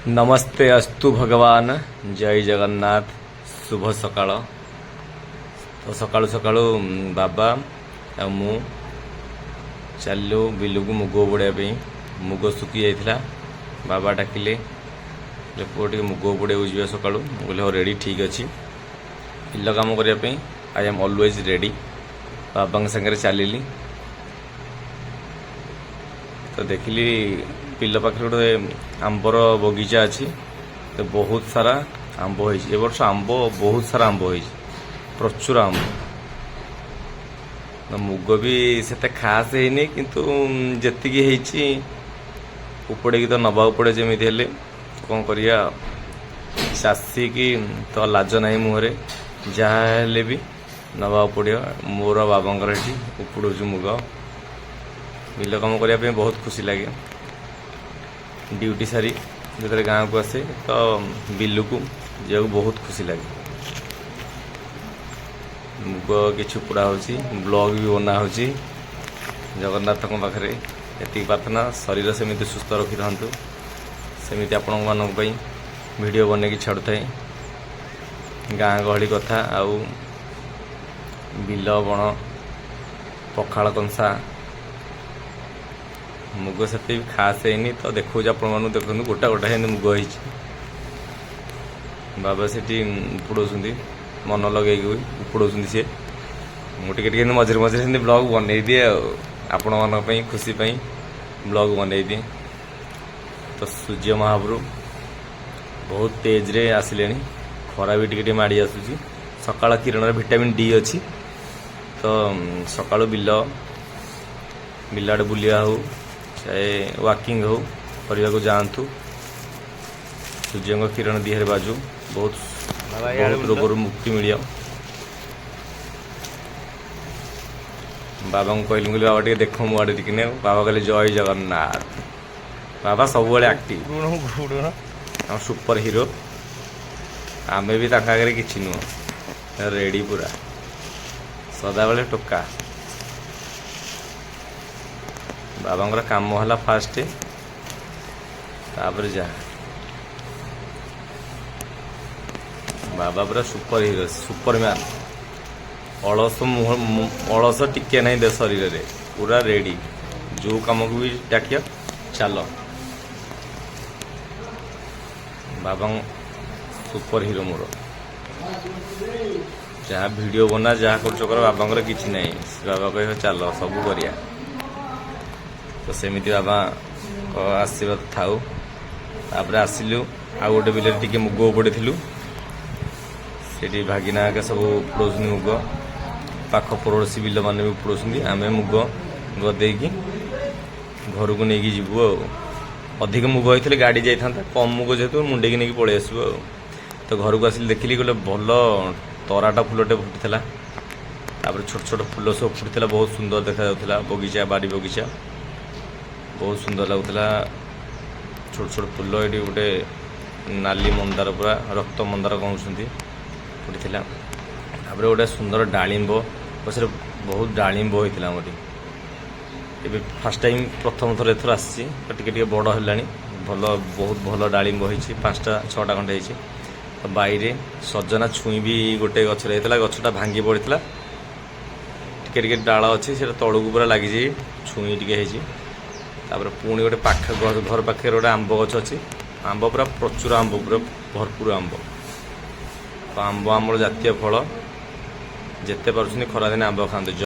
नमस्ते अस्तु भगवान जय जगन्नाथ शुभ सकाळ तो सकाळु सकाळु बाबा आ मु चलु बिलुक मुग बुड़ाई मुग सुखी जाइथिला बाबा डाकिले पुओ टे मुग बुड़ाई जा सकाळु बोले हो रेडी ठीक अच्छी बिल काम करने आई एम ऑलवेज रेडी बाबा सागर चलिली तो देखिली बिल पाखे गोटे आंबर बगीचा अच्छी तो बहुत सारा आंब हो वर्ष आंब बहुत सारा आंब हो प्रचुर आंब मुग भी से खास है किंतु जी उपड़े तो नवा पड़े जमी कौन करिया चाषी की तो लाज ना मुहरे जहाँ भी नवा पड़ो मोर बाबा उपड़ू मुग बिल काम करने बहुत खुशी लगे ड्यूटी सारी जो गाँव को आसे तो बिलू को जा बहुत खुशी लगे मुग कि उपड़ा हो ब्लॉग भी बना हो जगन्नाथ पाखे ये प्रार्थना शरीर सेमती सुस्थ रखी था सेमती आपण मानक वीडियो बन छाड़ू थाए गाँ गहली कथा आउ बिल बण पखाड़ कंसा मुग से खास है तो देखो आपण देखो गोटा गोटा मुग हो बाबा से उपड़ो मन लगे उपड़ो सी मुझे मझे मझे ब्लॉग बनई दिए आपण मान खुशी ब्लॉग बनई दिए तो सूर्य महाप्रभु बहुत तेज रे आसिले खरा भी टिके माड़ी आसूँ सकाळ किरण विटामिन डी अच्छी तो सकाळु बिल आड़े बुलिया हो चाहे वाकिंग हो करने को जातु सूर्य किरण दिहर बाजू बहुत रोग मुक्ति मिल बाबा को कहली बाबा टे देख मुझे टिके बाबा कहले जय जगन्नाथ बाबा सब एक्टिव सुपर हीरो आमे भी आगे कि नुह रेडी पूरा सदा बेले टोका बाबा काम है फास्ट तापर जा बाबा पूरा सुपर हीरो सुपरमैन अलस टिके ना दे शरीर रे पूरा रेडी जो कम को भी डाक चल बाबा सुपर हीरो मोर जहाँ वीडियो बना जहाँ कर बाबा किसी ना बाबा कह चल सब करिया तो सेमती बाबा आशीर्वाद थाऊ तापर आसिलु आ गोटे बिल टे मुग उपड़े से भागिना के सब उपड़ो मुग पाख पड़ोशी बिल मैंने भी उपड़ो आम मुग गदे घर को लेकिन जीवु अधिक मुग होते गाड़ी जाता कम मुग जेहतु मुंडे नहीं पलि आसबू तो घर को आसिल देखिली गोटे भल तराटा फुलटे फुटला तापर छोट छोट फुल सब फुटला बहुत सुंदर देखा बगीचा बाड़ी बगीचा बहुत सुंदर लगुला छोट छोट फुल ये गोटे नाली मंदार पूरा रक्त मंदार कहते फुटला तापर गोटे सुंदर डालिंब पछे बहुत डालिंब होता मोटी ये फास्ट टाइम प्रथम थर एथर आसी टे बड़ है भल बहुत भल डालिंब हो 5टा 6टा खंडे तो बाईरे सजना छुई भी गोटे गचर होता गछटा भांगी पड़ता टे डाल अच्छे से तलू पूरा लगी छुई टे तापर पुणी गोटे पाख घर पाखे गोटे आंब गछ अच्छी आंब पूरा प्रचुर आंब पूरा भरपूर आंब तो आंब आमर जातीय फल जिते पार्टी खरा दिन आंब खाते।